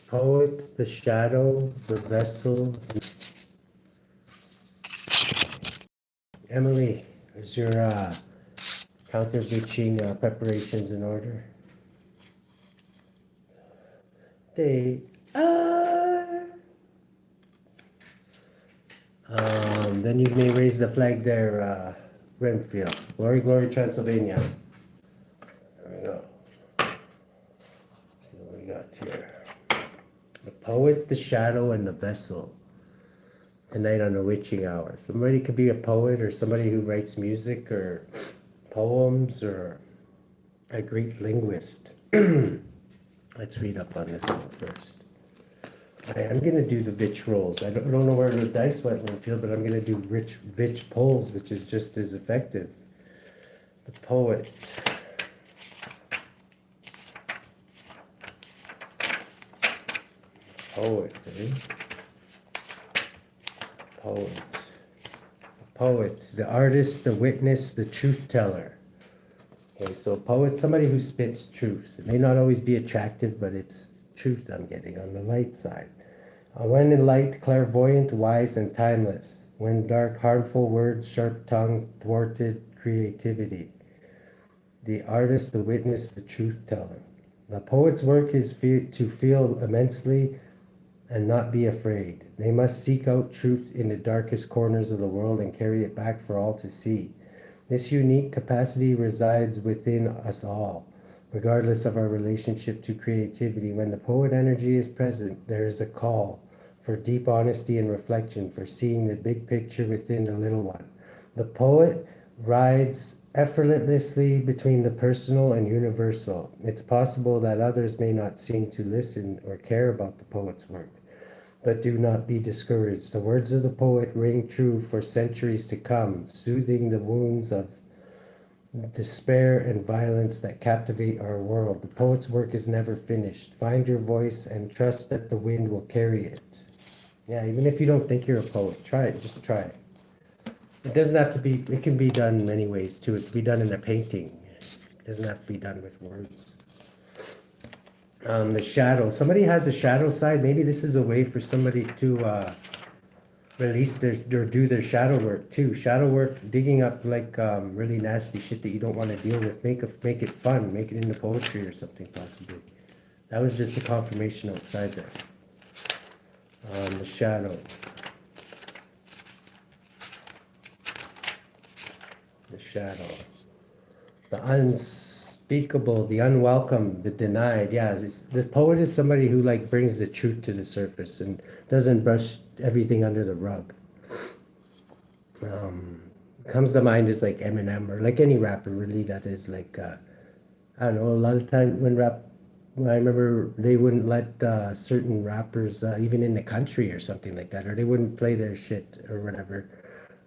Poet, the shadow, the vessel. Emily, is your counter-vvitching preparations in order? They are. Then you may raise the flag there, Renfield. Glory, glory, Transylvania. There we go. Let's see what we got here. The poet, the shadow, and the vessel. Tonight on the witching hour. Somebody could be a poet or somebody who writes music or poems or a great linguist. Let's read up on this one first. I'm going to do the Vvitch rolls. I don't know where the dice went in the field, but I'm going to do Vvitch polls, which is just as effective. The poet. Poet, eh? Poet. Poet. The artist, the witness, the truth teller. Okay, so a poet, somebody who spits truth. It may not always be attractive, but it's truth I'm getting on the light side. When in light, clairvoyant, wise, and timeless. When dark, harmful words, sharp tongue, thwarted creativity. The artist, the witness, the truth teller. The poet's work is to feel immensely and not be afraid. They must seek out truth in the darkest corners of the world and carry it back for all to see. This unique capacity resides within us all. Regardless of our relationship to creativity, when the poet energy is present, there is a call for deep honesty and reflection, for seeing the big picture within the little one. The poet rides effortlessly between the personal and universal. It's possible that others may not seem to listen or care about the poet's work, but do not be discouraged. The words of the poet ring true for centuries to come, soothing the wounds of despair and violence that captivate our world. The poet's work is never finished. Find your voice and trust that the wind will carry it. Yeah, even if you don't think you're a poet, try it. Just try it. It doesn't have to be, it can be done many ways too. It can be done in a painting. It doesn't have to be done with words. The shadow. Somebody has a shadow side. Maybe this is a way for somebody to release their or do their shadow work too. Shadow work, digging up like really nasty shit that you don't want to deal with. Make it fun. Make it into poetry or something possibly. That was just a confirmation outside there. The shadow. The shadow. The unspeakable, the unwelcome, the denied. Yeah, the poet is somebody who like brings the truth to the surface and doesn't brush everything under the rug. Comes to mind is like Eminem or like any rapper really that is like, I don't know, a lot of time when I remember they wouldn't let certain rappers even in the country or something like that, or they wouldn't play their shit or whatever.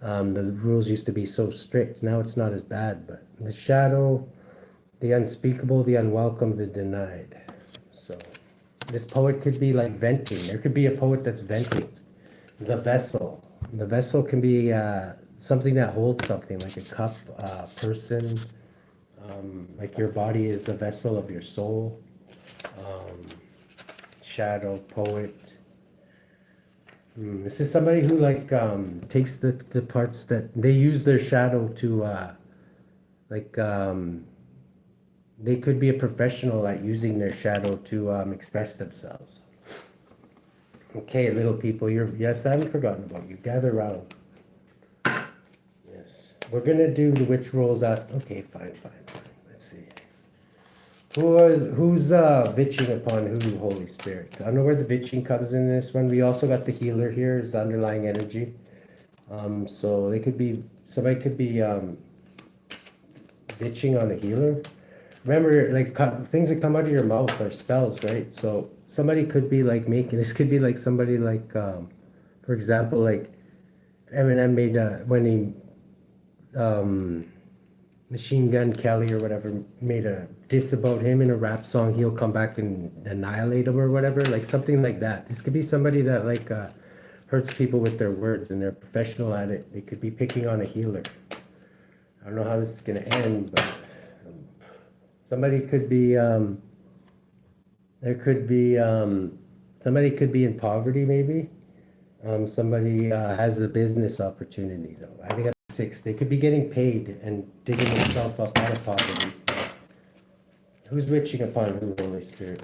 The rules used to be so strict. Now it's not as bad, but the shadow, the unspeakable, the unwelcome, the denied. So this poet could be like venting. There could be a poet that's venting. The vessel. The vessel can be something that holds something, like a cup, person. Like your body is a vessel of your soul. Shadow, poet. This is somebody who like takes the parts that they use their shadow to they could be a professional at using their shadow to express themselves. Okay, little people, yes, I haven't forgotten about you. Gather around. Yes, we're gonna do the witch rolls after. Okay, fine. Let's see. Who's vvitching upon who, Holy Spirit? I don't know where the vvitching comes in this one. We also got the healer here as underlying energy. So somebody could be vvitching on a healer. Remember, like things that come out of your mouth are spells, right? So somebody could be like this could be like somebody like, for example, like Eminem made when he Machine Gun Kelly or whatever made a diss about him in a rap song. He'll come back and annihilate him or whatever, like something like that. This could be somebody that like hurts people with their words and they're professional at it. They could be picking on a healer. I don't know how this is gonna end, but somebody could be there could be Somebody could be in poverty, maybe. Somebody has a business opportunity, though. I think at 6, they could be getting paid and digging themselves up out of poverty. Who's witching upon who, Holy Spirit?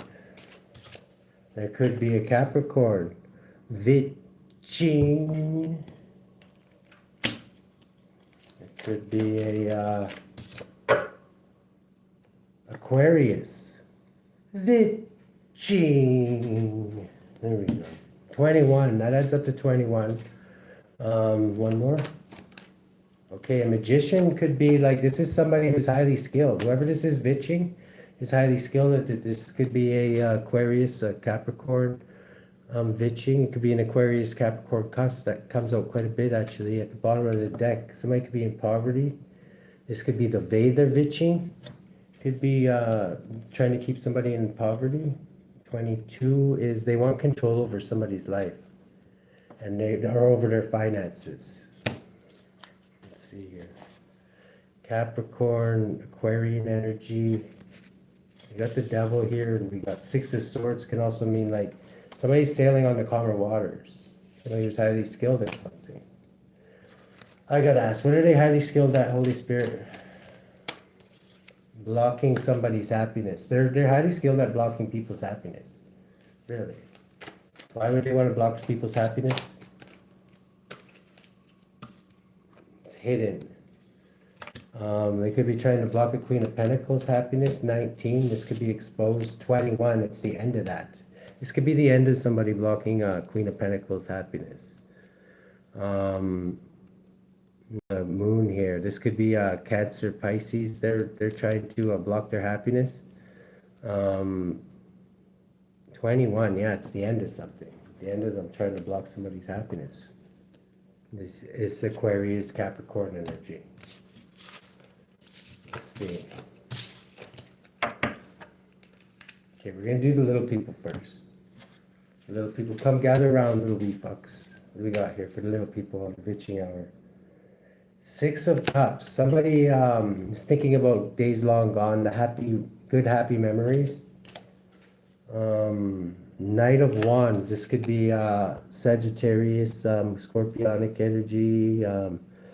There could be a Capricorn. Vvitching. There could be a Aquarius. Vvitching. There we go. 21. That adds up to 21. One more. Okay, a magician could be like, this is somebody who's highly skilled. Whoever this is, Vvitching, is highly skilled. This could be a Aquarius, a Capricorn. Vvitching, it could be an Aquarius Capricorn cusp. That comes out quite a bit actually at the bottom of the deck. Somebody could be in poverty. This could be the Vvitching. Could be trying to keep somebody in poverty. 22 is they want control over somebody's life, and they are over their finances. Let's see here. Capricorn, Aquarian energy. We got the devil here, and we got 6 of Swords. Can also mean like somebody's sailing on the calmer waters. Somebody who's highly skilled at something. I gotta ask, what are they highly skilled at, Holy Spirit? Blocking somebody's happiness. They're highly skilled at blocking people's happiness. Really? Why would they want to block people's happiness? It's hidden. They could be trying to block the Queen of Pentacles happiness. 19. This could be exposed. 21. It's the end of that. This could be the end of somebody blocking Queen of Pentacles happiness. The moon here. This could be Cancer, Pisces. They're trying to block their happiness. 21. Yeah, it's the end of something. The end of them trying to block somebody's happiness. This is Aquarius, Capricorn energy. Let's see. Okay, we're gonna do the little people first. The little people, come gather around, little wee fucks. What do we got here for the little people on the Vvitching hour? 6 of Cups. Somebody is thinking about days long gone, the happy memories. Knight of Wands. This could be Sagittarius, Scorpionic energy.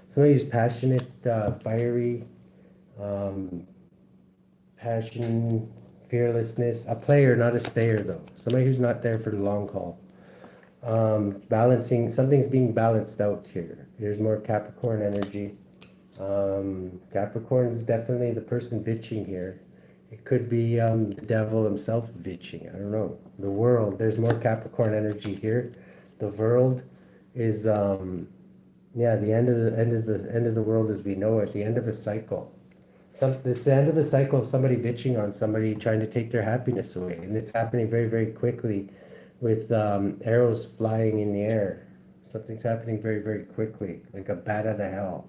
Somebody who's passionate, fiery, passion, fearlessness. A player, not a stayer, though. Somebody who's not there for the long haul. Balancing, something's being balanced out here. Here's more Capricorn energy. Capricorn is definitely the person Vvitching here. It could be the devil himself Vvitching. I don't know. The world. There's more Capricorn energy here. The world is yeah, the end of the world as we know it. The end of a cycle. It's the end of a cycle of somebody Vvitching on somebody, trying to take their happiness away, and it's happening very, very quickly. With arrows flying in the air. Something's happening very, very quickly, like a bat out of hell.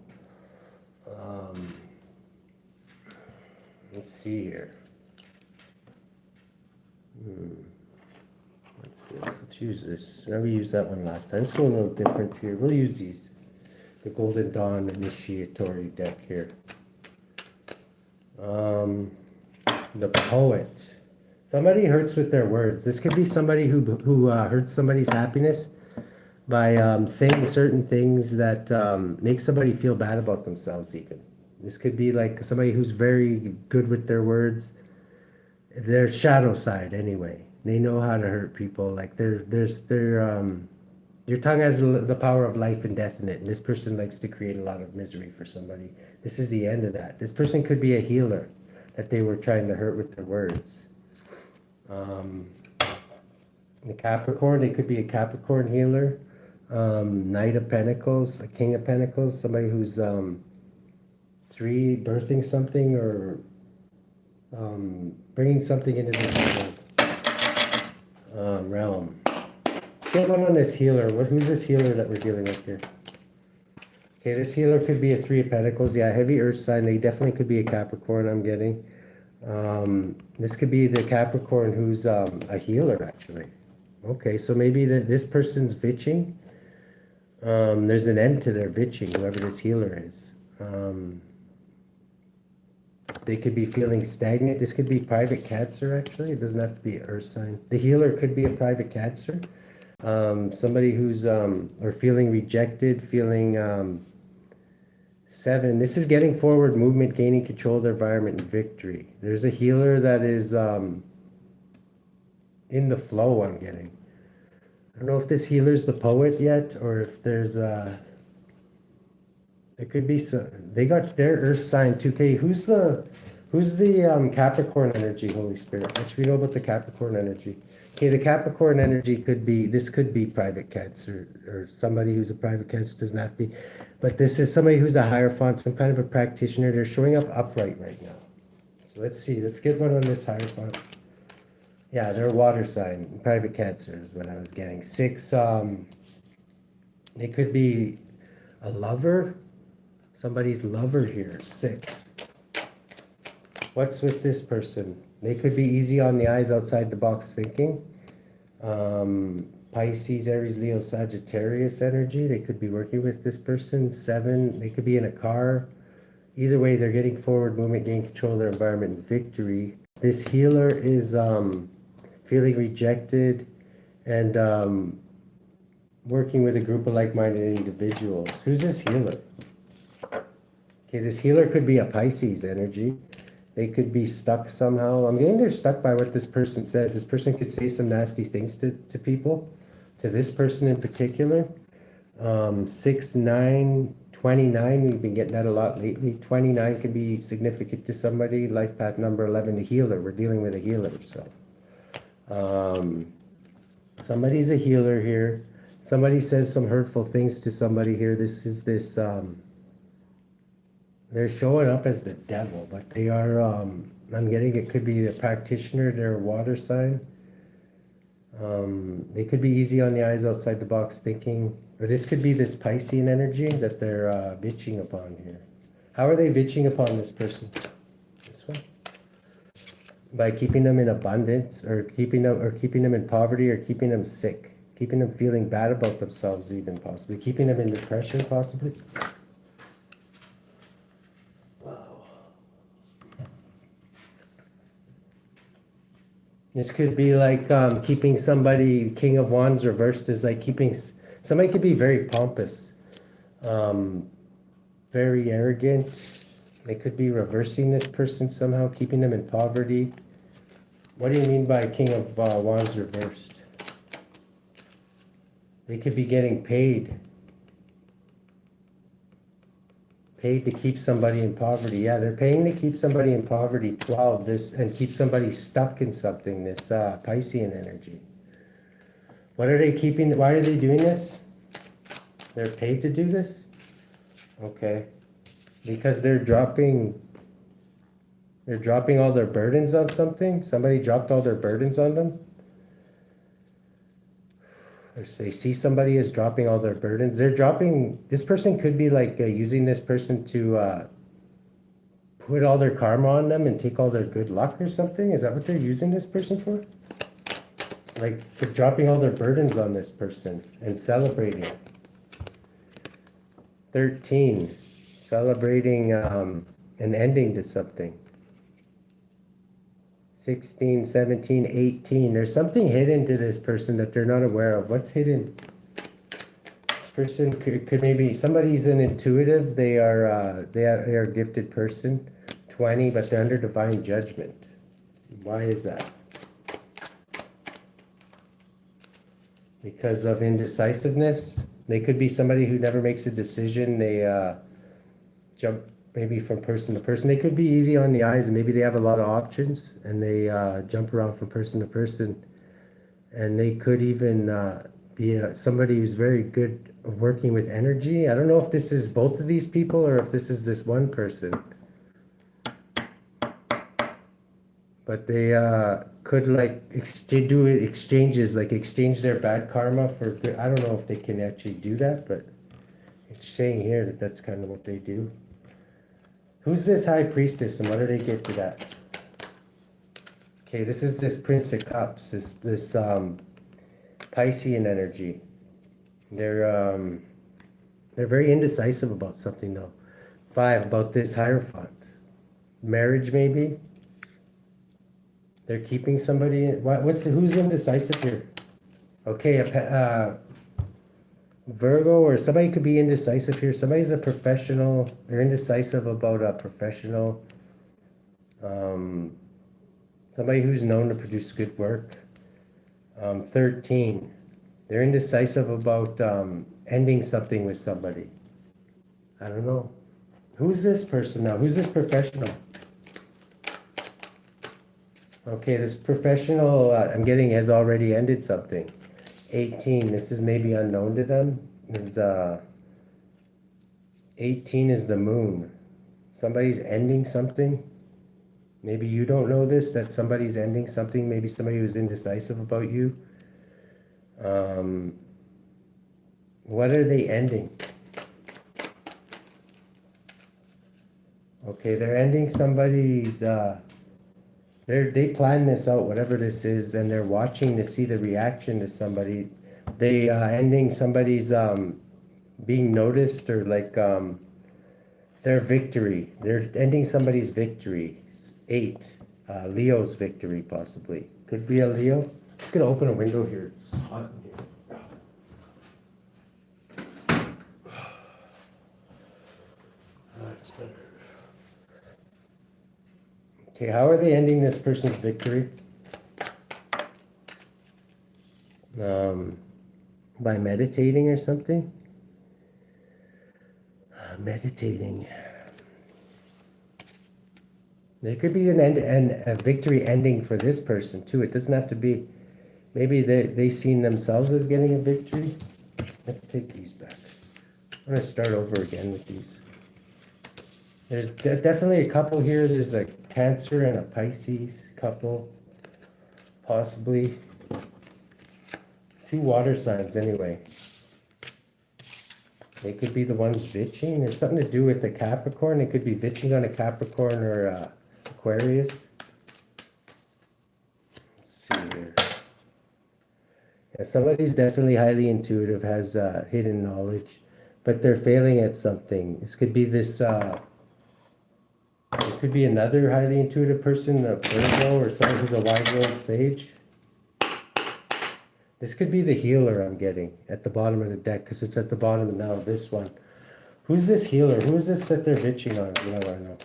Let's see here. What's this? Let's use this. Now we used that one last time. Let's go a little different here. We'll use these. The Golden Dawn Initiatory deck here. The Poet. Somebody hurts with their words. This could be somebody who hurts somebody's happiness by saying certain things that make somebody feel bad about themselves even. This could be like somebody who's very good with their words. Their shadow side anyway. They know how to hurt people. Like your tongue has the power of life and death in it. And this person likes to create a lot of misery for somebody. This is the end of that. This person could be a healer that they were trying to hurt with their words. The Capricorn, they could be a Capricorn healer. Knight of Pentacles, a King of Pentacles, somebody who's 3 birthing something or bringing something into this realm. Let's get one on this healer. Who's this healer that we're dealing with here? Okay, this healer could be a 3 of Pentacles. Yeah, heavy earth sign. They definitely could be a Capricorn, I'm getting. This could be the Capricorn who's a healer, actually. Okay, so maybe this person's Vvitching. There's an end to their Vvitching, whoever this healer is. They could be feeling stagnant. This could be private Cancer, actually. It doesn't have to be earth sign. The healer could be a private Cancer. Somebody who's or feeling rejected, feeling 7. This is getting forward movement, gaining control of their environment, and victory. There's a healer that is in the flow, I'm getting. I don't know if this healer's the poet yet, or if there's it could be some. They got their earth sign 2K. Who's the Capricorn energy, Holy Spirit? What should we know about the Capricorn energy? Okay, the Capricorn energy could be, this could be private Cancer, or somebody who's a private Cancer, doesn't have to be. But this is somebody who's a Hierophant, some kind of a practitioner. They're showing up upright right now. So let's see, let's get one on this Hierophant. Yeah, they're a water sign, private Cancer is what I was getting. 6, it could be a lover, somebody's lover here, 6. What's with this person? They could be easy on the eyes, outside the box thinking. Pisces, Aries, Leo, Sagittarius energy. They could be working with this person. 7, they could be in a car. Either way, they're getting forward movement, gaining control of their environment, and victory. This healer is feeling rejected and working with a group of like-minded individuals. Who's this healer? Okay, this healer could be a Pisces energy. They could be stuck somehow. I'm getting they're stuck by what this person says. This person could say some nasty things to people, to this person in particular. 6, 9, 29, we've been getting that a lot lately. 29 can be significant to somebody. Life path number 11, the healer. We're dealing with a healer, so. Somebody's a healer here. Somebody says some hurtful things to somebody here. This is this, they're showing up as the devil, but they are, I'm getting, it could be a practitioner, they're a water sign. They could be easy on the eyes, outside the box thinking, or this could be this Piscean energy that they're vvitching upon here. How are they vvitching upon this person? This one? By keeping them in abundance, or keeping them in poverty, or keeping them sick, keeping them feeling bad about themselves, even possibly, keeping them in depression, possibly. This could be like keeping somebody, King of Wands reversed is like keeping, somebody could be very pompous, very arrogant. They could be reversing this person somehow, keeping them in poverty. What do you mean by King of Wands reversed? They could be getting paid to keep somebody in poverty. Yeah, they're paying to keep somebody in poverty, 12, this, and keep somebody stuck in something, this Piscean energy. What are they keeping? Why are they doing this? They're paid to do this? Okay. Because they're dropping all their burdens on something? Somebody dropped all their burdens on them? Or they see somebody as dropping all their burdens. They're dropping, this person could be like using this person to put all their karma on them and take all their good luck or something. Is that what they're using this person for? Like dropping all their burdens on this person and celebrating. 13, celebrating an ending to something. 16, 17, 18. There's something hidden to this person that they're not aware of. What's hidden? This person could maybe, somebody's an intuitive. They are a gifted person. 20, but they're under divine judgment. Why is that? Because of indecisiveness. They could be somebody who never makes a decision. They jump maybe from person to person. They could be easy on the eyes, and maybe they have a lot of options, and they jump around from person to person. And they could even be somebody who's very good at working with energy. I don't know if this is both of these people or if this is this one person. But they could like do exchanges, like exchange their bad karma for good. I don't know if they can actually do that, but it's saying here that that's kind of what they do. Who's this high priestess and what are they gifted at? Okay, this is this Prince of Cups, this Piscean energy. They're very indecisive about something though. 5, about this Hierophant. marriage maybe. They're keeping somebody. Who's indecisive here? Okay, Virgo, or somebody could be indecisive here. Somebody's a professional. They're indecisive about a professional. Somebody who's known to produce good work. 13. They're indecisive about ending something with somebody. I don't know. Who's this person now? Who's this professional? Okay, this professional, I'm getting, has already ended something. 18, this is maybe unknown to them. 18 is the moon. Somebody's ending something. Maybe you don't know this, that somebody's ending something. Maybe somebody who's indecisive about you. What are they ending? Okay, they're ending somebody's, they plan this out, whatever this is, and they're watching to see the reaction to somebody. They ending somebody's being noticed, or like their victory. They're ending somebody's victory. 8, Leo's victory possibly. Could be a Leo. Just gonna open a window here. It's hot in here. That's better. Okay, how are they ending this person's victory? By meditating or something? Meditating. There could be a victory ending for this person too. It doesn't have to be, maybe they seen themselves as getting a victory. Let's take these back. I'm going to start over again with these. There's definitely a couple here. There's a Cancer and a Pisces couple, possibly. 2 water signs anyway. They could be the ones Vvitching. There's something to do with the Capricorn. It could be Vvitching on a Capricorn or Aquarius. Let's see here. Yeah, somebody's definitely highly intuitive, has hidden knowledge, but they're failing at something. This could be this, it could be another highly intuitive person, a Virgo, or someone who's a wise old sage. This could be the healer I'm getting at the bottom of the deck, because it's at the bottom now of this one. Who's this healer? Who is this that they're Vvitching on? You know, I know.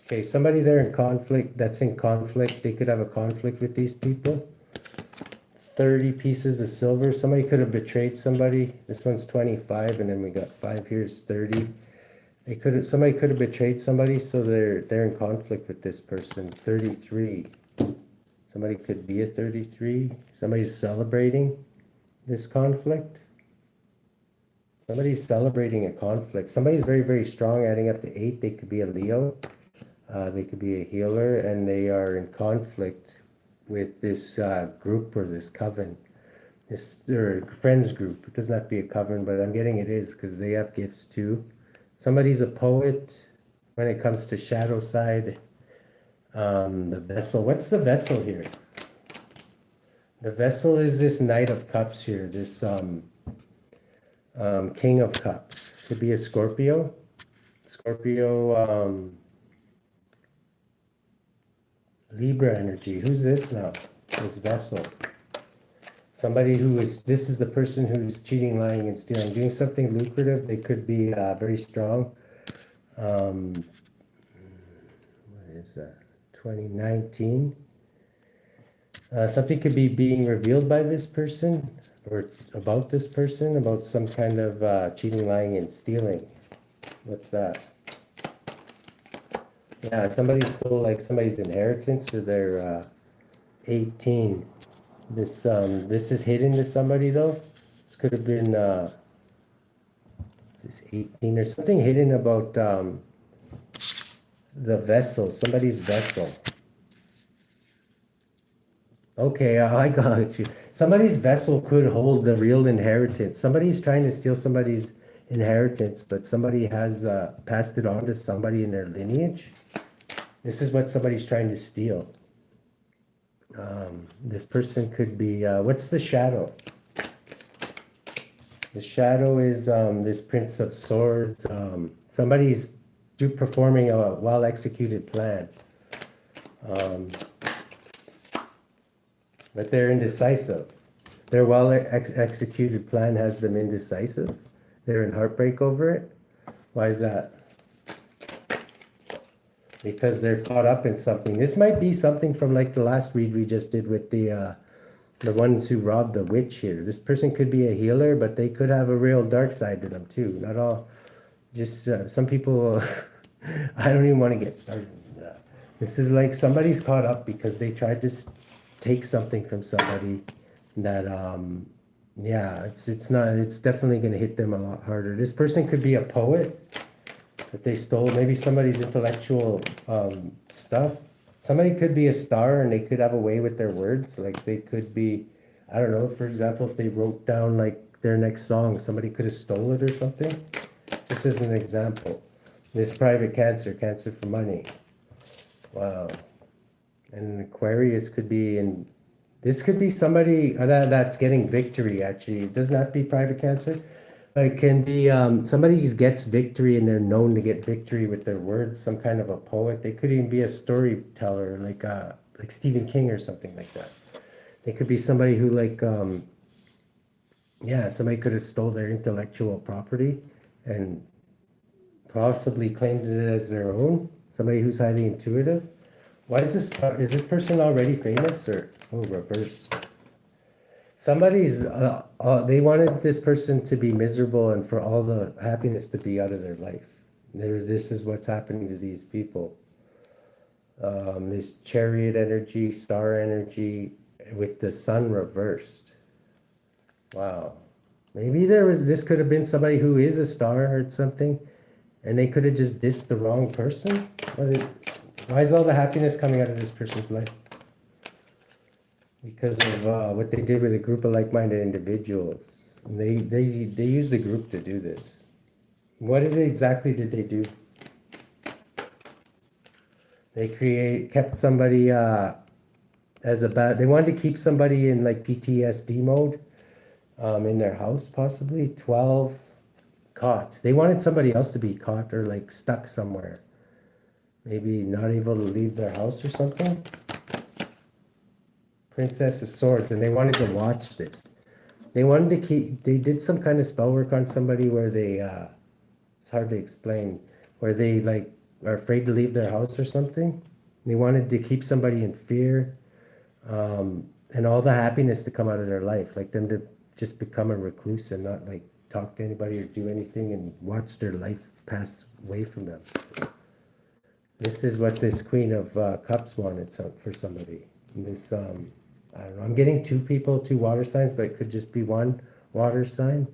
Okay, somebody there in conflict, that's in conflict. They could have a conflict with these people. 30 pieces of silver. Somebody could have betrayed somebody. This one's 25, and then we got 5 here's 30. Somebody could have betrayed somebody, so they're in conflict with this person. 33. Somebody could be a 33. Somebody's celebrating this conflict. Somebody's celebrating a conflict. Somebody's very, very strong, adding up to 8. They could be a Leo. They could be a healer, and they are in conflict with this group or this coven. Or friends group. It doesn't have to be a coven, but I'm getting it is, because they have gifts too. Somebody's a poet when it comes to shadow side. The vessel. What's the vessel here? The vessel is this Knight of Cups here. This King of Cups. Could be a Scorpio. Scorpio, Libra energy. Who's this now? This vessel. Somebody who is, this is the person who's cheating, lying, and stealing, doing something lucrative. They could be very strong. What is that? 2019. Something could be being revealed by this person, or about this person, about some kind of cheating, lying, and stealing. What's that? Yeah, somebody stole like somebody's inheritance, or their 18. This is hidden to somebody though. This could have been this 18 or something hidden about the vessel, somebody's vessel. Okay, I got you. Somebody's vessel could hold the real inheritance. Somebody's trying to steal somebody's inheritance, but somebody has passed it on to somebody in their lineage. This is what somebody's trying to steal. This person could be, what's the shadow? The shadow is this Prince of Swords. Somebody's performing a well-executed plan. But they're indecisive. Their well-executed plan has them indecisive. They're in heartbreak over it. Why is that? Because they're caught up in something. This might be something from like the last read we just did with the ones who robbed the witch here. This person could be a healer, but they could have a real dark side to them too. Not all, just some people, I don't even want to get started. This is like somebody's caught up because they tried to take something from somebody that, yeah, it's definitely going to hit them a lot harder. This person could be a poet that they stole, maybe somebody's intellectual stuff. Somebody could be a star and they could have a way with their words. Like they could be, I don't know, for example, if they wrote down like their next song, somebody could have stole it or something. Just as an example. This private Cancer for money. Wow. And Aquarius could be in, this could be somebody that's getting victory actually. It doesn't have to be private Cancer. But it can be somebody who gets victory and they're known to get victory with their words, some kind of a poet. They could even be a storyteller, like Stephen King or something like that. They could be somebody who like, yeah, somebody could have stole their intellectual property and possibly claimed it as their own. Somebody who's highly intuitive. Why is this person already famous or, oh, reverse. Somebody's, they wanted this person to be miserable and for all the happiness to be out of their life. This is what's happening to these people. This chariot energy, star energy with the sun reversed. Wow. Maybe this could have been somebody who is a star or something and they could have just dissed the wrong person. Why is all the happiness coming out of this person's life? Because of what they did with a group of like-minded individuals. And they used a group to do this. What exactly did they do? They kept somebody as a bad. They wanted to keep somebody in like PTSD mode in their house, possibly. 12 caught. They wanted somebody else to be caught or like stuck somewhere. Maybe not able to leave their house or something. Princess of Swords, and they wanted to watch this. They wanted to keep, they did some kind of spell work on somebody where they, it's hard to explain, where they like are afraid to leave their house or something. They wanted to keep somebody in fear, and all the happiness to come out of their life, like them to just become a recluse and not like talk to anybody or do anything and watch their life pass away from them. This is what this Queen of Cups wanted for somebody. And this, I don't know, I'm getting two people, two water signs, but it could just be one water sign.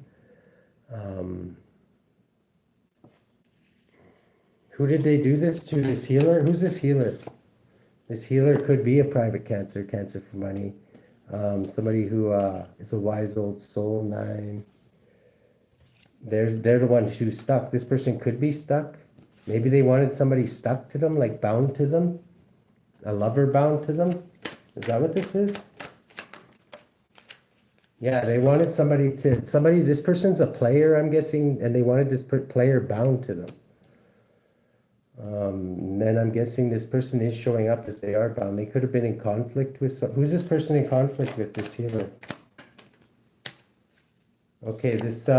Who did they do this to? This healer? Who's this healer? This healer could be a private Cancer for money. Somebody who is a wise old soul, 9. They're the ones who's stuck. This person could be stuck. Maybe they wanted somebody stuck to them, like bound to them. A lover bound to them. Is that what this is? Yeah, they wanted this person's a player, I'm guessing, and they wanted this player bound to them. Then I'm guessing this person is showing up as they are bound. They could have been in conflict with who's this person in conflict with, this healer? Okay, this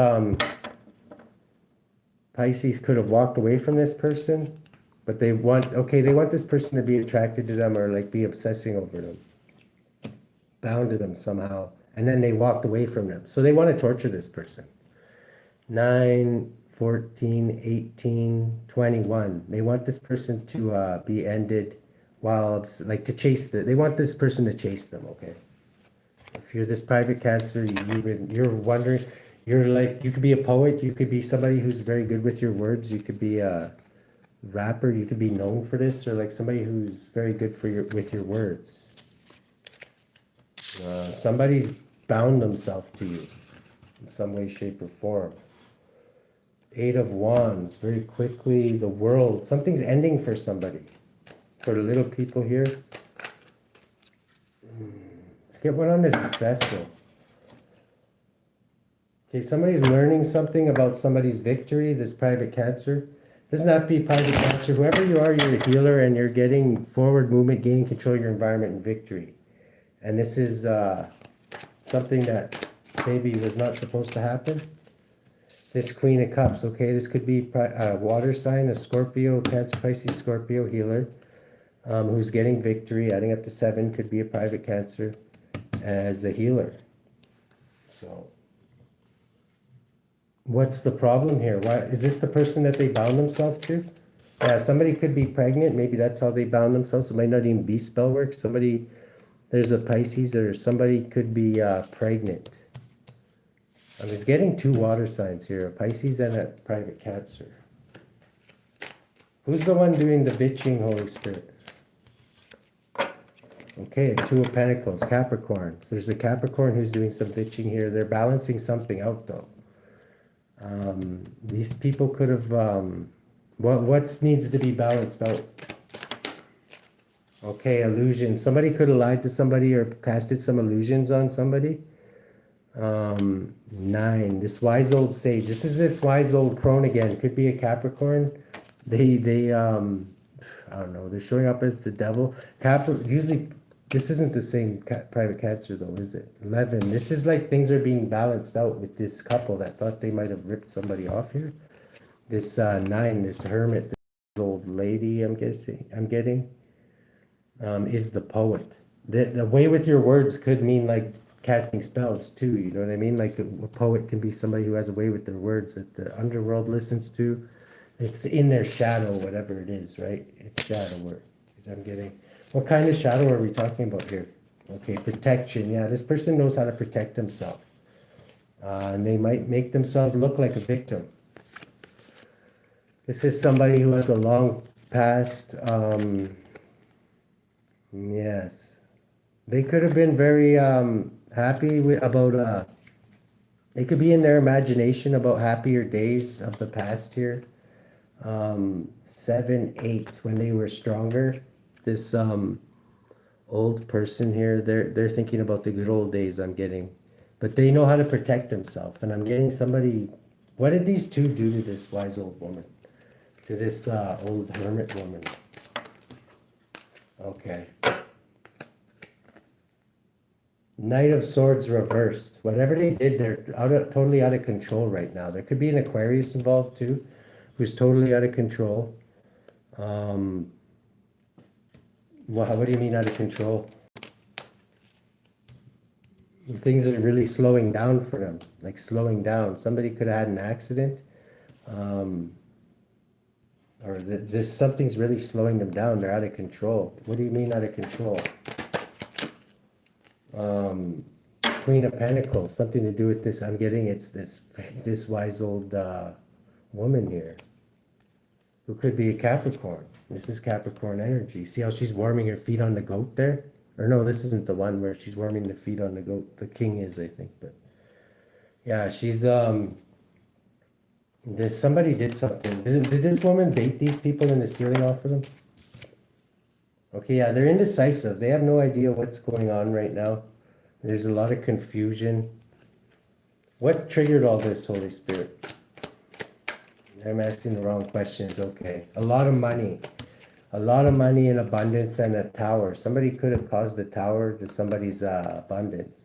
Pisces could have walked away from this person, but they want this person to be attracted to them or like be obsessing over them. Bound to them somehow. And then they walked away from them. So they want to torture this person. 9, 14, 18, 21. They want this person to be ended while, like, to chase them. They want this person to chase them, okay? If you're this private Cancer, you're wondering, you're like, you could be a poet, you could be somebody who's very good with your words, you could be a rapper, you could be known for this, or like somebody who's very good with your words. Somebody's bound themselves to you in some way, shape, or form. 8 of Wands, very quickly, the World. Something's ending for somebody. For the little people here. Let's get one on this vessel. Okay, somebody's learning something about somebody's victory, this private Cancer. Doesn't have to be private cancer. Whoever you are, you're a healer and you're getting forward movement, gaining control of your environment and victory. And this is something that maybe was not supposed to happen. This Queen of Cups, okay, this could be a water sign, a Scorpio, Cancer, Pisces, Scorpio healer, who's getting victory, adding up to 7, could be a private Cancer as a healer. So, what's the problem here? Why is this the person that they bound themselves to? Yeah, somebody could be pregnant. Maybe that's how they bound themselves. It might not even be spell work. Somebody, there's a Pisces, or somebody could be pregnant. I was getting 2 water signs here, a Pisces and a private Cancer. Who's the one doing the Vvitching, Holy Spirit? Okay, 2 of Pentacles, Capricorn. So there's a Capricorn who's doing some Vvitching here. They're balancing something out though. These people could have, what needs to be balanced out? Okay, illusion. Somebody could have lied to somebody or casted some illusions on somebody. 9, this wise old sage. This wise old crone again. Could be a Capricorn. They I don't know. They're showing up as the devil. Usually, this isn't the same private Cancer though, is it? 11. This is like things are being balanced out with this couple that thought they might have ripped somebody off here. This 9, this hermit, this old lady. I'm getting, is the poet. The way with your words could mean like casting spells too, you know what I mean? Like a poet can be somebody who has a way with their words that the underworld listens to. It's in their shadow, whatever it is, right? It's shadow work. I'm getting. What kind of shadow are we talking about here? Okay, protection. Yeah, this person knows how to protect themselves. And they might make themselves look like a victim. This is somebody who has a long past. Yes. They could have been very happy about, they could be in their imagination about happier days of the past here. 7, 8, when they were stronger. This old person here, they're thinking about the good old days, I'm getting. But they know how to protect themselves. And I'm getting somebody, what did these 2 do to this wise old woman? To this old hermit woman? Okay. Knight of Swords reversed. Whatever they did, they're totally out of control right now. There could be an Aquarius involved too, who's totally out of control. What do you mean out of control? Things are really slowing down for them, like slowing down. Somebody could have had an accident, or just something's really slowing them down. They're out of control. What do you mean out of control? Queen of Pentacles, something to do with this. I'm getting it's this wise old woman here, who could be a Capricorn. This is Capricorn energy. See how she's warming her feet on the goat there? Or no, this isn't the one where she's warming the feet on the goat. The king is, I think. But yeah, she's somebody did something. Did this woman bait these people into sealing off for them? Okay, yeah, they're indecisive. They have no idea what's going on right now. There's a lot of confusion. What triggered all this, Holy Spirit? I'm asking the wrong questions. Okay, a lot of money. A lot of money in abundance and a tower. Somebody could have caused a tower to somebody's abundance.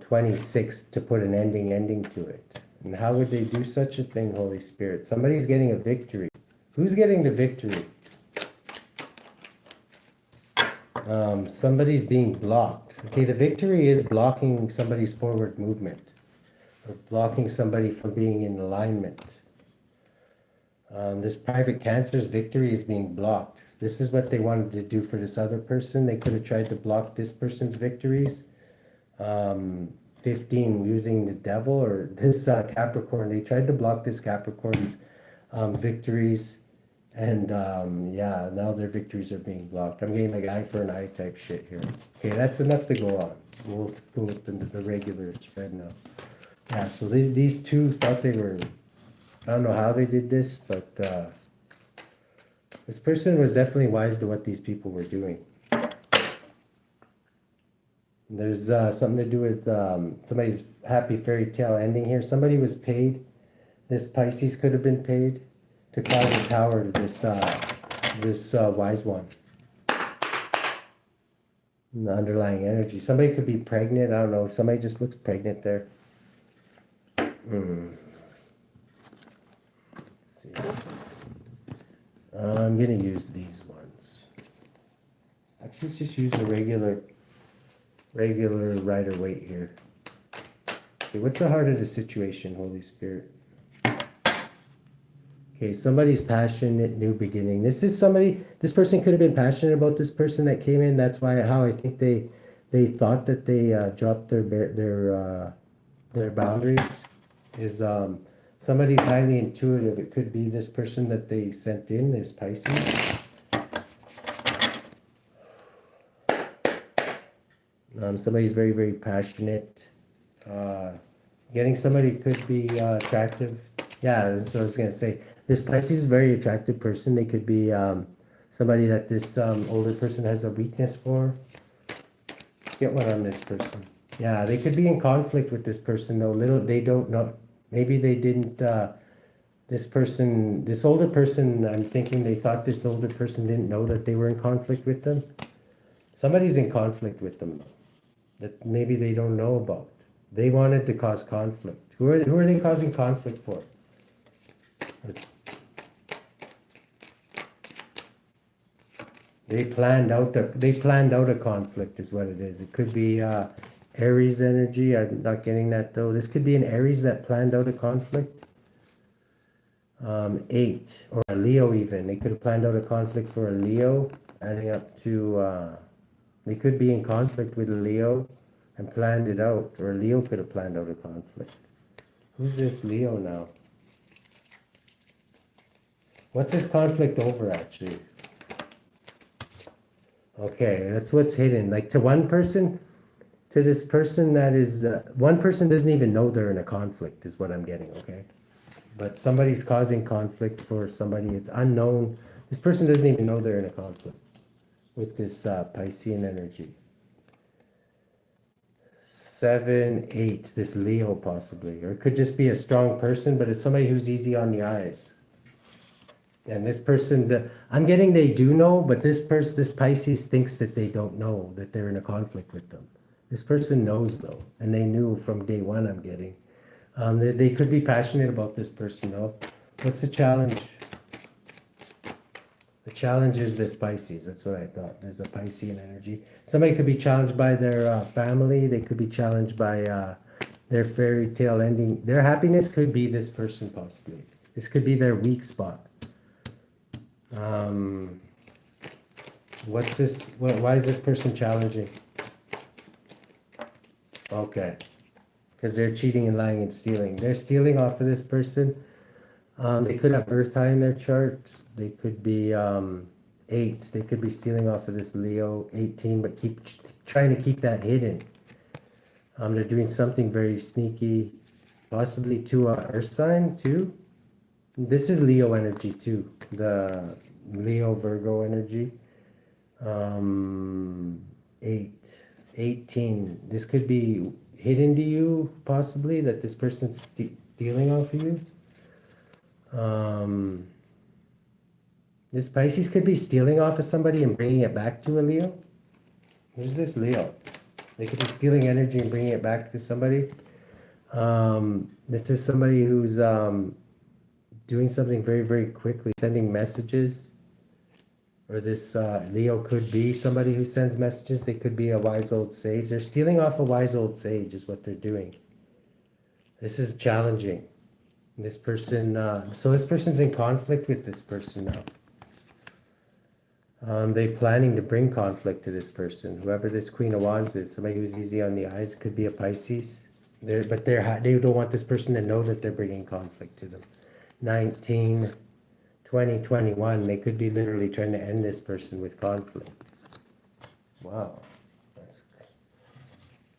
26 to put an ending to it. And how would they do such a thing, Holy Spirit? Somebody's getting a victory. Who's getting the victory? Somebody's being blocked. Okay, the victory is blocking somebody's forward movement, or blocking somebody from being in alignment. This private Cancer's victory is being blocked. This is what they wanted to do for this other person. They could have tried to block this person's victories. 15, using the devil, or this Capricorn. They tried to block this Capricorn's victories. And yeah, now their victories are being blocked. I'm getting like eye for an eye type shit here. Okay, that's enough to go on. We'll go with the regular spread now. Yeah, so these 2 thought they were, I don't know how they did this, but this person was definitely wise to what these people were doing. There's something to do with somebody's happy fairy tale ending here. Somebody was paid. This Pisces could have been paid to cause a tower to this wise one. The underlying energy. Somebody could be pregnant. I don't know. Somebody just looks pregnant there. Let's see. I'm gonna use these ones. Actually, let's just use a regular Rider-Waite here. Okay, what's the heart of the situation, Holy Spirit? Okay, somebody's passionate, new beginning. This person could have been passionate about this person that came in. That's how I think they thought that they dropped their boundaries. Is somebody's highly intuitive. It could be this person that they sent in, is Pisces. Somebody's very, very passionate. Getting somebody could be attractive. Yeah, that's what I was going to say. This Pisces is a very attractive person. They could be somebody that this older person has a weakness for. Get one on this person. Yeah, they could be in conflict with this person, though. They don't know. Maybe they didn't. This older person, I'm thinking they thought this older person didn't know that they were in conflict with them. Somebody's in conflict with them, that maybe they don't know about. They wanted to cause conflict. Who are they causing conflict for? They planned out a conflict, is what it is. It could be Aries energy. I'm not getting that though. This could be an Aries that planned out a conflict. 8 or a Leo even. They could have planned out a conflict for a Leo, adding up to. They could be in conflict with a Leo and planned it out, or a Leo could have planned out a conflict. Who's this Leo now? What's this conflict over, actually? Okay, that's what's hidden. Like to one person, to this person that is, one person doesn't even know they're in a conflict, is what I'm getting, okay? But somebody's causing conflict for somebody. It's unknown. This person doesn't even know they're in a conflict with this Piscean energy. 7, 8, this Leo possibly. Or it could just be a strong person, but it's somebody who's easy on the eyes. And this person, I'm getting they do know, but this Pisces thinks that they don't know, that they're in a conflict with them. This person knows though, and they knew from day one, I'm getting. They could be passionate about this person though. What's the challenge? The challenge is this Pisces. That's what I thought. There's a Piscean energy. Somebody could be challenged by their family. They could be challenged by their fairy tale ending. Their happiness could be this person possibly. This could be their weak spot. What's this? Why is this person challenging? Okay. Because they're cheating and lying and stealing. They're stealing off of this person. They could have Earth high in their chart. They could be 8. They could be stealing off of this Leo 18, but keep trying to keep that hidden. They're doing something very sneaky, possibly to Earth sign too. This is Leo energy too, the Leo Virgo energy. 8, 18. This could be hidden to you, possibly, that this person's stealing off of you. This Pisces could be stealing off of somebody and bringing it back to a Leo. Who's this Leo? They could be stealing energy and bringing it back to somebody. This is somebody who's doing something very, very quickly, sending messages. Or this Leo could be somebody who sends messages. They could be a wise old sage. They're stealing off a wise old sage is what they're doing. This is challenging. This person, so this person's in conflict with this person now. They're planning to bring conflict to this person. Whoever this Queen of Wands is, somebody who's easy on the eyes. It could be a Pisces. They don't want this person to know that they're bringing conflict to them. 19, 20, 21. They could be literally trying to end this person with conflict. Wow.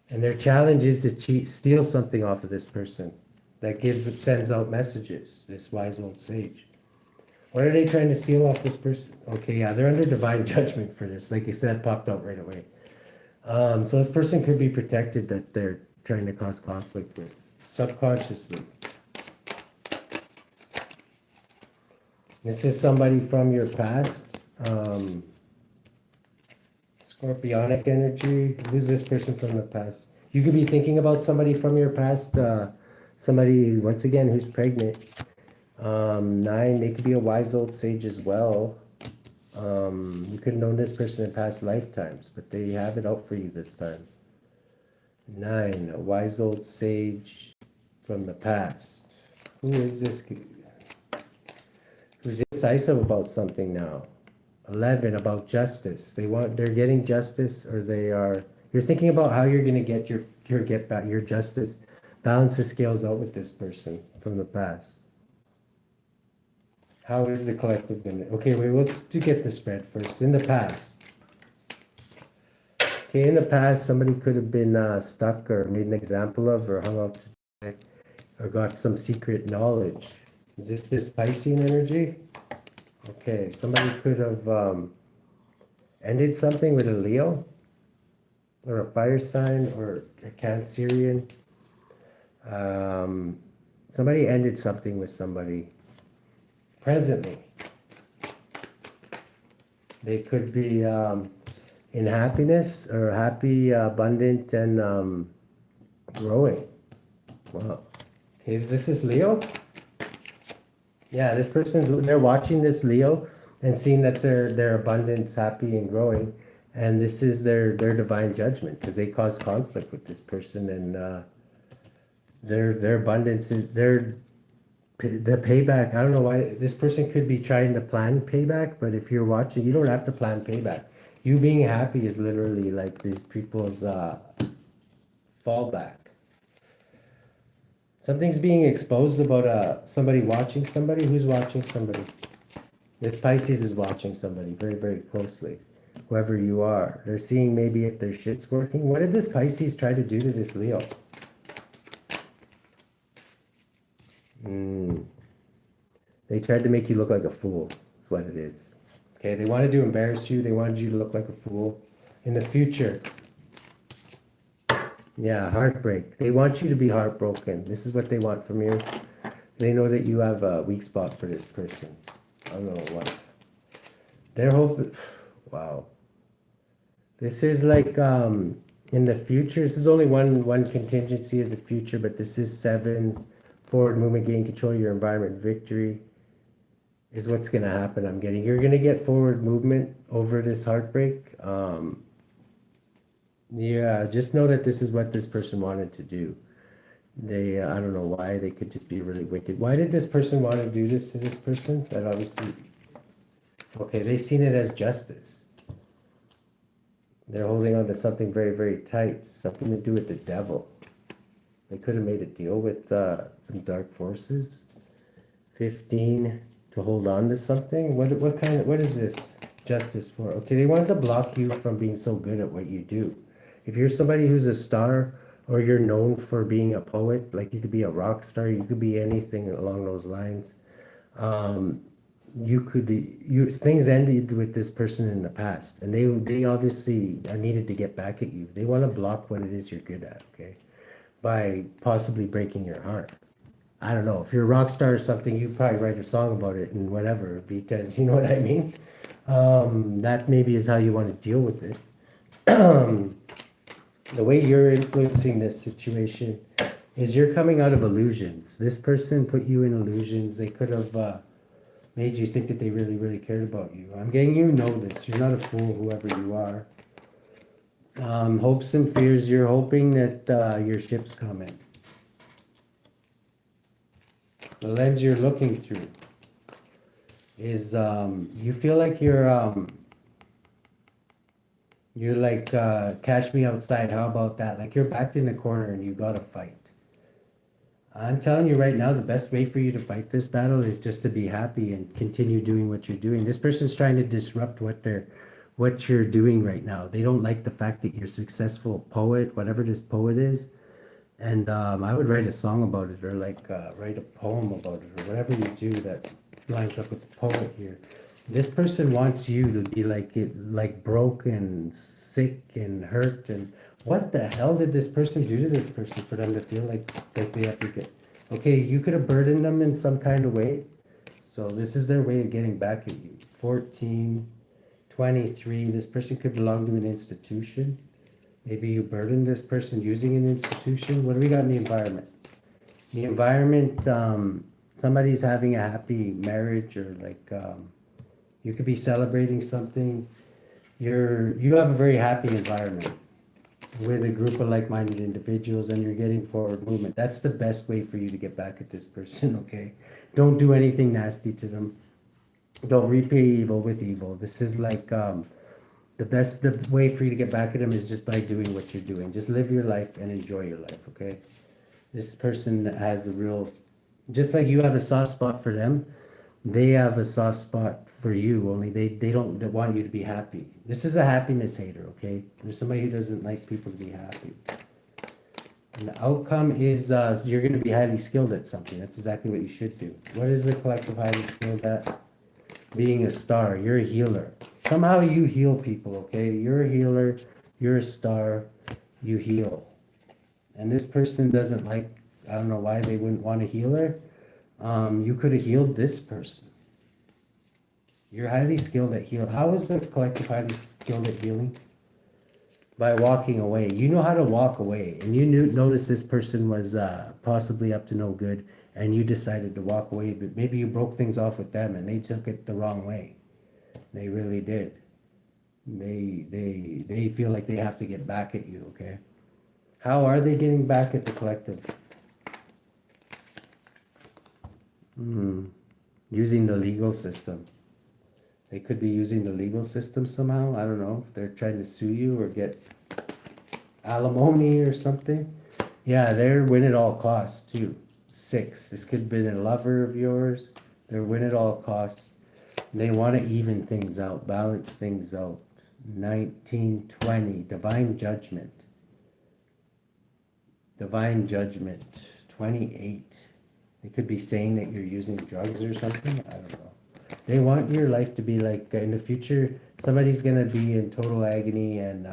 And their challenge is to steal something off of this person that sends out messages, this wise old sage. What are they trying to steal off this person? Okay, yeah, they're under divine judgment for this. Like I said, popped out right away. So this person could be protected that they're trying to cause conflict with, subconsciously. This is somebody from your past. Scorpionic energy. Who's this person from the past? You could be thinking about somebody from your past. Somebody, once again, who's pregnant. 9, they could be a wise old sage as well. You could have known this person in past lifetimes, but they have it out for you this time. 9, a wise old sage from the past. Who is this? Who's indecisive about something now? 11, about justice. They're getting justice, or you're thinking about how you're gonna get your justice. Balance the scales out with this person from the past. How is the collective gonna, okay, wait, let's get the spread first. In the past. Okay, in the past, somebody could have been stuck or made an example of, or hung up to dry, or got some secret knowledge. Is this Piscean energy? Okay, somebody could have ended something with a Leo, or a fire sign, or a Cancerian. Somebody ended something with somebody presently. They could be in happiness, or happy, abundant, and growing. Wow. Okay, this is Leo? Yeah, this they're watching this Leo and seeing that their abundance, happy and growing, and this is their divine judgment, because they caused conflict with this person, and their abundance is the payback. I don't know why this person could be trying to plan payback, but if you're watching, you don't have to plan payback. You being happy is literally like these people's fallback. Something's being exposed about somebody watching somebody. Who's watching somebody? This Pisces is watching somebody very, very closely. Whoever you are. They're seeing maybe if their shit's working. What did this Pisces try to do to this Leo? They tried to make you look like a fool. That's what it is. Okay, they wanted to embarrass you. They wanted you to look like a fool. In the future. Yeah, heartbreak. They want you to be heartbroken. This is what they want from you. They know that you have a weak spot for this person. I don't know what. They're hoping. Wow. This is like in the future. This is only one contingency of the future, but this is 7. Forward movement, gain control of your environment, victory is what's going to happen. You're going to get forward movement over this heartbreak. Yeah, just know that this is what this person wanted to do. I don't know why, they could just be really wicked. Why did this person want to do this to this person? That obviously, okay, they seen it as justice. They're holding on to something very, very tight, something to do with the devil. They could have made a deal with some dark forces. 15, to hold on to something. What is this justice for? Okay, they wanted to block you from being so good at what you do. If you're somebody who's a star, or you're known for being a poet, like you could be a rock star, you could be anything along those lines. Things ended with this person in the past, and they obviously needed to get back at you. They want to block what it is you're good at, okay, by possibly breaking your heart. I don't know, if you're a rock star or something, you probably write a song about it and whatever, because you know what I mean. That maybe is how you want to deal with it. The way you're influencing this situation is you're coming out of illusions. This person put you in illusions. They could have made you think that they really, really cared about you. I'm getting you know this. You're not a fool, whoever you are. Hopes and fears. You're hoping that your ship's coming. The lens you're looking through is you feel like you're like, cash me outside, how about that? Like you're backed in the corner and you gotta fight. I'm telling you right now, the best way for you to fight this battle is just to be happy and continue doing what you're doing. This person's trying to disrupt what you're doing right now. They don't like the fact that you're a successful poet, whatever this poet is. And I would write a song about it, or like write a poem about it, or whatever you do that lines up with the poet here. This person wants you to be like broken, sick, and hurt. And what the hell did this person do to this person for them to feel like they have to get? Okay, you could have burdened them in some kind of way. So this is their way of getting back at you. 14, 23, this person could belong to an institution. Maybe you burden this person using an institution. What do we got in the environment? The environment, somebody's having a happy marriage, or like you could be celebrating something. You have a very happy environment with a group of like-minded individuals, and you're getting forward movement. That's the best way for you to get back at this person, okay? Don't do anything nasty to them. Don't repay evil with evil. This is like the way for you to get back at them is just by doing what you're doing. Just live your life and enjoy your life, okay? This person has the real, just like you have a soft spot for them, they have a soft spot for you, only they don't want you to be happy. This is a happiness hater, okay? There's somebody who doesn't like people to be happy. And the outcome is you're going to be highly skilled at something. That's exactly what you should do. What is the collective highly skilled at? Being a star. You're a healer. Somehow you heal people, okay? You're a healer. You're a star. You heal. And this person doesn't like, I don't know why they wouldn't want a healer. You could have healed this person. You're highly skilled at healing. How is the collective highly skilled at healing? By walking away. You know how to walk away. And you notice this person was possibly up to no good, and you decided to walk away, but maybe you broke things off with them and they took it the wrong way. They really did. They feel like they have to get back at you, okay? How are they getting back at the collective? Using the legal system. They could be using the legal system somehow. I don't know if they're trying to sue you or get alimony or something. Yeah, they're win at all costs too. 6. This could have been a lover of yours. They're win at all costs. They want to even things out, balance things out. 19, 20, divine judgment. Divine judgment. 28. They could be saying that you're using drugs or something. I don't know. They want your life to be like, in the future, somebody's going to be in total agony and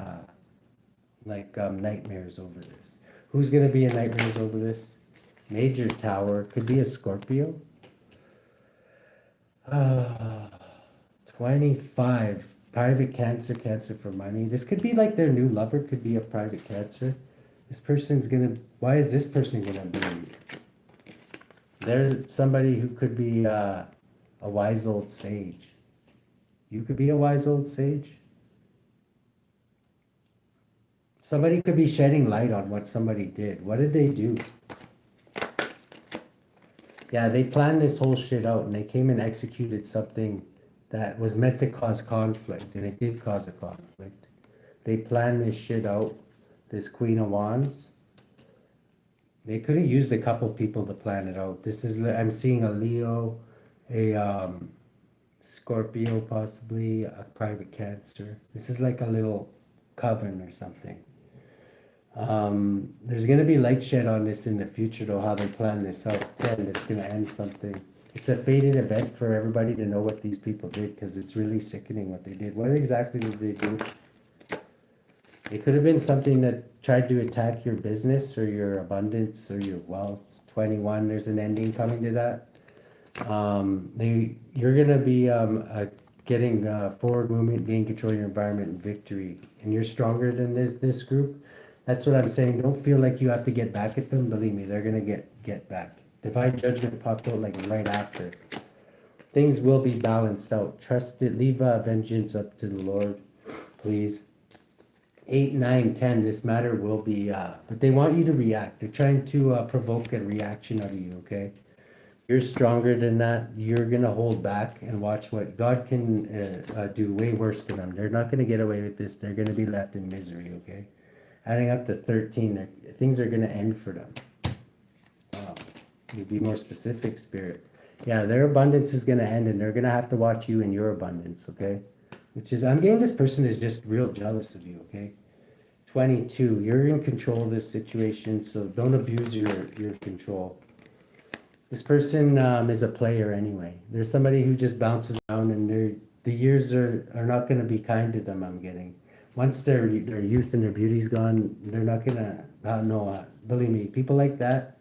nightmares over this. Who's going to be in nightmares over this? Major Tower. Could be a Scorpio. 25. Private Cancer. Cancer for money. This could be like their new lover. Could be a private Cancer. This person's going to... Why is this person going to be... They're somebody who could be a wise old sage. You could be a wise old sage. Somebody could be shedding light on what somebody did. What did they do? Yeah, they planned this whole shit out, and they came and executed something that was meant to cause conflict, and it did cause a conflict. They planned this shit out, this Queen of Wands. They could have used a couple people to plan it out. This is, I'm seeing a Leo, a Scorpio possibly, a private Cancer. This is like a little coven or something. There's going to be light shed on this in the future, though, how they plan this out. 10, it's going to end something. It's a fated event for everybody to know what these people did, because it's really sickening what they did. What exactly did they do? It could have been something that tried to attack your business or your abundance or your wealth. 21, there's an ending coming to that. You're going to be getting forward movement, gain control of your environment, and victory. And you're stronger than this group. That's what I'm saying. Don't feel like you have to get back at them. Believe me, they're going to get back. Divine judgment popped out like right after. Things will be balanced out. Trust it. Leave vengeance up to the Lord, please. 8, 9, 10, this matter will be, but they want you to react. They're trying to provoke a reaction out of you, okay? You're stronger than that. You're going to hold back and watch what God can do way worse to them. They're not going to get away with this. They're going to be left in misery, okay? Adding up to 13, things are going to end for them. You be more specific, Spirit. Yeah, their abundance is going to end, and they're going to have to watch you in your abundance, okay? Which is, I'm getting this person is just real jealous of you, okay? 22, you're in control of this situation, so don't abuse your control. This person is a player anyway. There's somebody who just bounces around, and the years are not going to be kind to them, I'm getting. Once their youth and their beauty's gone, they're not going to, believe me, people like that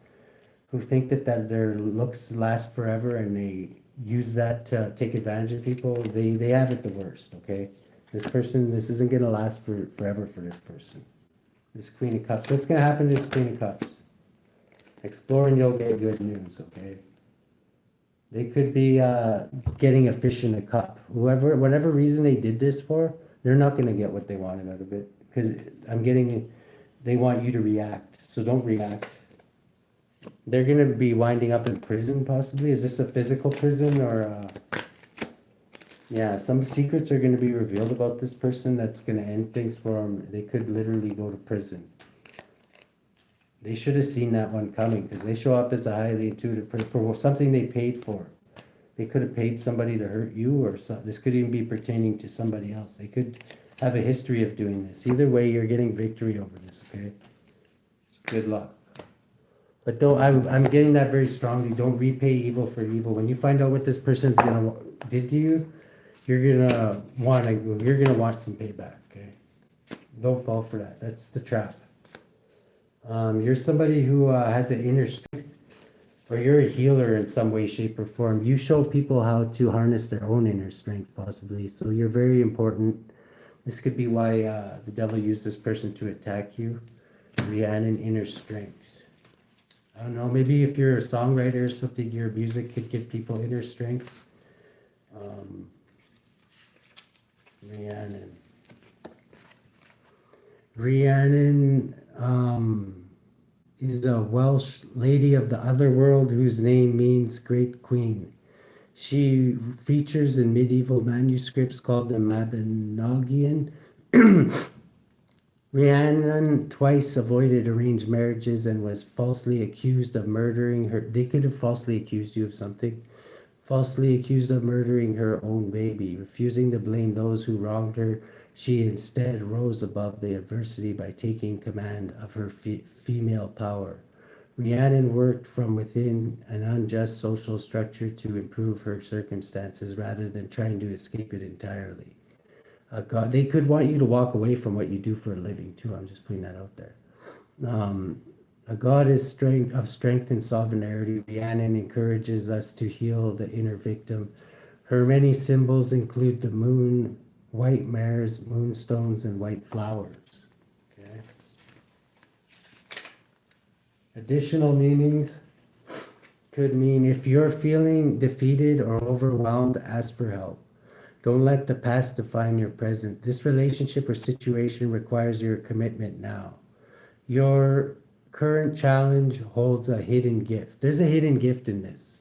who think that their looks last forever, and use that to take advantage of people, they have it the worst, okay? This person, this isn't gonna last forever for this person. This Queen of Cups, what's gonna happen to this Queen of Cups? Explore and you'll get good news, okay? They could be getting a fish in a cup. Whatever reason they did this for, they're not gonna get what they wanted out of it. Because they want you to react, so don't react. They're gonna be winding up in prison possibly. Is this a physical prison or yeah, some secrets are gonna be revealed about this person that's gonna end things for them. They could literally go to prison. They should have seen that one coming because they show up as a highly intuitive person for something they paid for. They could have paid somebody to hurt you, or this could even be pertaining to somebody else. They could have a history of doing this. Either way, you're getting victory over this, okay? Good luck. But don't, I'm getting that very strongly. Don't repay evil for evil. When you find out what this person's did to you, you're gonna want some payback, okay? Don't fall for that. That's the trap. You're somebody who has an inner strength, or you're a healer in some way, shape, or form. You show people how to harness their own inner strength, possibly. So you're very important. This could be why the devil used this person to attack you. Rhiannon, inner strength. I don't know, maybe if you're a songwriter or something, your music could give people inner strength. Rhiannon. Rhiannon is a Welsh lady of the other world whose name means great queen. She features in medieval manuscripts called the Mabinogion. Rhiannon twice avoided arranged marriages and was falsely accused of murdering her. They could have falsely accused you of something. Falsely accused of murdering her own baby. Refusing to blame those who wronged her, she instead rose above the adversity by taking command of her female power. Rhiannon worked from within an unjust social structure to improve her circumstances rather than trying to escape it entirely. God, they could want you to walk away from what you do for a living too. I'm just putting that out there. A goddess of strength and sovereignty, Rhiannon encourages us to heal the inner victim. Her many symbols include the moon, white mares, moonstones, and white flowers. Okay. Additional meanings could mean if you're feeling defeated or overwhelmed, ask for help. Don't let the past define your present. This relationship or situation requires your commitment now. Your current challenge holds a hidden gift. There's a hidden gift in this.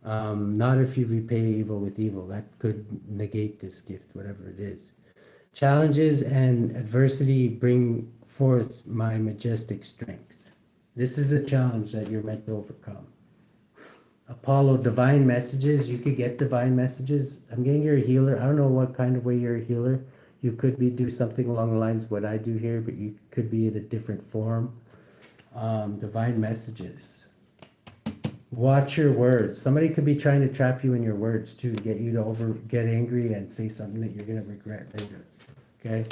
Not if you repay evil with evil. That could negate this gift, whatever it is. Challenges and adversity bring forth my majestic strength. This is a challenge that you're meant to overcome. Apollo, divine messages. You could get divine messages. I'm getting you're a healer. I don't know what kind of way you're a healer. You could do something along the lines of what I do here, but you could be in a different form. Divine messages. Watch your words. Somebody could be trying to trap you in your words too, get you to get angry and say something that you're gonna regret later. Okay.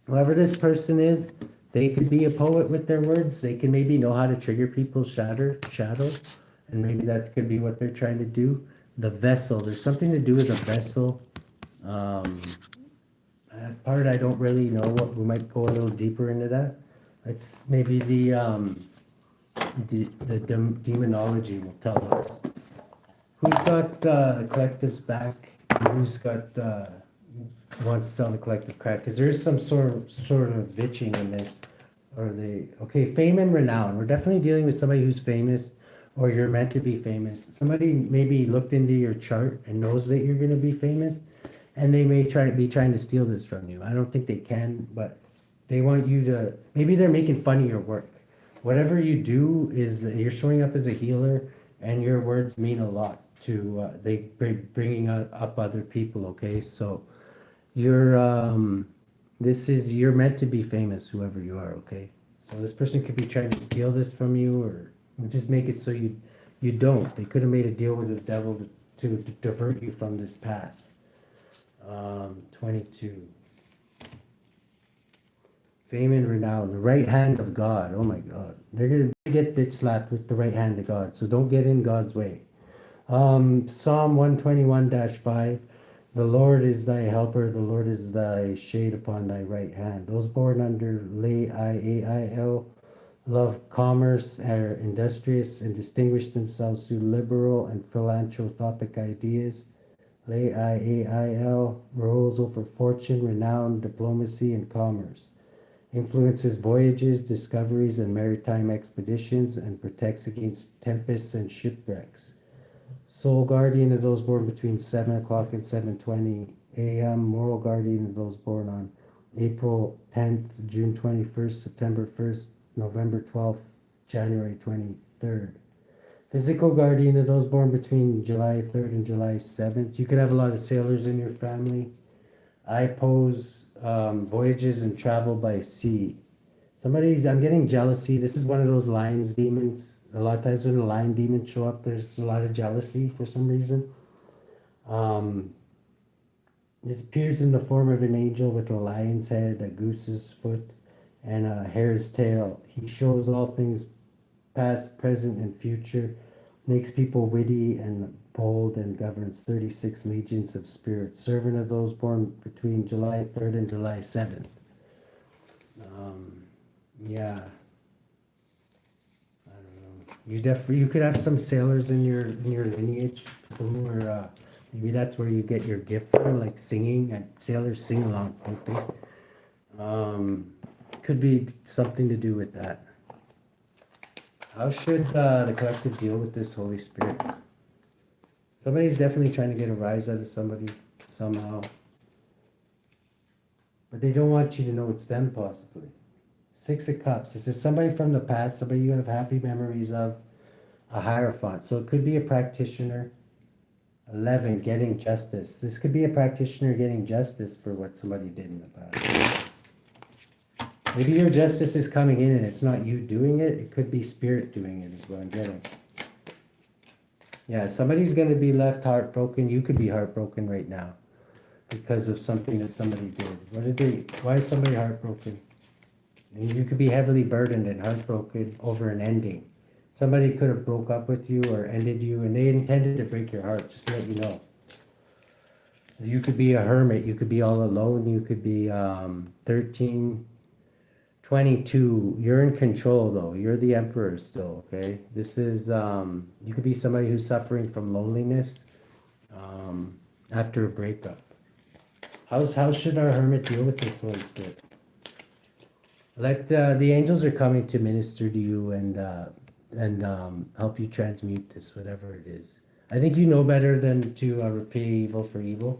Whoever this person is, they could be a poet with their words. They can maybe know how to trigger people's shadow, and maybe that could be what they're trying to do. The vessel. There's something to do with a vessel. That part I don't really know. We might go a little deeper into that. It's maybe the demonology will tell us. Who's got the collective's back? Who's got wants to sell the collective crack? Because there's some sort of Vvitching in this. Okay, fame and renown. We're definitely dealing with somebody who's famous, or you're meant to be famous. Somebody maybe looked into your chart and knows that you're going to be famous, and they may be trying to steal this from you. I don't think they can, but they want you to. Maybe they're making fun of your work. Whatever you do is you're showing up as a healer, and your words mean a lot to bringing up other people. Okay, so you're meant to be famous, whoever you are. Okay, so this person could be trying to steal this from you, or just make it so you don't. They could have made a deal with the devil to divert you from this path. 22. Fame and renown, the right hand of God. Oh my God. They're going to get bitch slapped with the right hand of God. So don't get in God's way. Psalm 121-5. The Lord is thy helper, the Lord is thy shade upon thy right hand. Those born under Lael love commerce, are industrious, and distinguish themselves through liberal and philanthropic ideas. Lael rules over fortune, renown, diplomacy, and commerce. Influences voyages, discoveries, and maritime expeditions, and protects against tempests and shipwrecks. Sole guardian of those born between 7 o'clock and 7:20 a.m. Moral guardian of those born on April 10th, June 21st, September 1st, November 12th, January 23rd. Physical guardian of those born between July 3rd and July 7th. You could have a lot of sailors in your family. I pose voyages and travel by sea. I'm getting jealousy. This is one of those lions demons. A lot of times when the lion demons show up, there's a lot of jealousy for some reason. This appears in the form of an angel with a lion's head, a goose's foot, and a hare's tail. He shows all things past, present, and future, makes people witty and bold, and governs 36 legions of spirits. Servant of those born between July 3rd and July 7th. Yeah. You could have some sailors in your lineage who are maybe that's where you get your gift from, like singing, and sailors sing along, don't they? Could be something to do with that. How should the collective deal with this Holy Spirit? Somebody's definitely trying to get a rise out of somebody somehow, but they don't want you to know it's them, possibly. 6 of Cups. This is somebody from the past, somebody you have happy memories of, a Hierophant. So it could be a practitioner. 11, getting justice. This could be a practitioner getting justice for what somebody did in the past. Maybe your justice is coming in and it's not you doing it. It could be Spirit doing it is what I'm getting. Yeah, somebody's going to be left heartbroken. You could be heartbroken right now because of something that somebody did. Why is somebody heartbroken? And you could be heavily burdened and heartbroken over an ending. Somebody could have broke up with you or ended you, and they intended to break your heart, just to let you know. You could be a hermit. You could be all alone. You could be 13, 22. You're in control, though. You're the emperor still, okay? This is, you could be somebody who's suffering from loneliness after a breakup. How should our hermit deal with this Holy Spirit? Let the angels are coming to minister to you and help you transmute this, whatever it is. I think you know better than to repay evil for evil,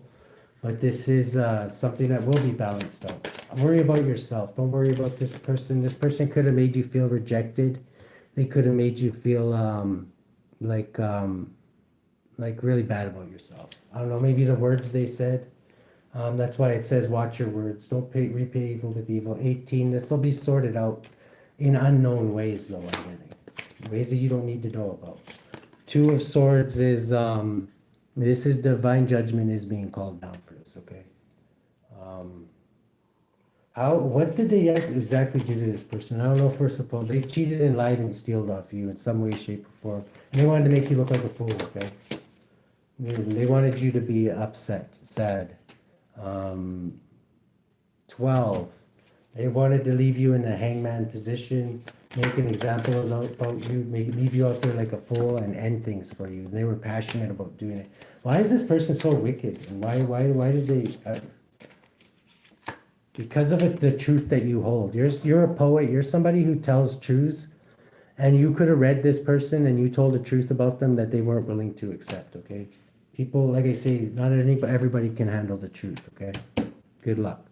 but this is something that will be balanced out. Worry about yourself. Don't worry about this person. This person could have made you feel rejected. They could have made you feel like really bad about yourself. I don't know. Maybe the words they said. That's why it says, watch your words. Don't repay evil with evil. 18, this will be sorted out in unknown ways, though, I'm getting. Ways that you don't need to know about. 2 of Swords is, this is divine judgment is being called down for this, okay? What did they exactly do to this person? I don't know if we're supposed, they cheated and lied and stealed off you in some way, shape, or form. And they wanted to make you look like a fool, okay? They wanted you to be upset, sad. 12, they wanted to leave you in a hangman position, make an example about you, leave you out there like a fool and end things for you. And they were passionate about doing it. Why is this person so wicked? And why did they? Because of the truth that you hold. You're a poet. You're somebody who tells truths. And you could have read this person and you told the truth about them that they weren't willing to accept, okay? People, like I say, not everybody can handle the truth, okay? Good luck.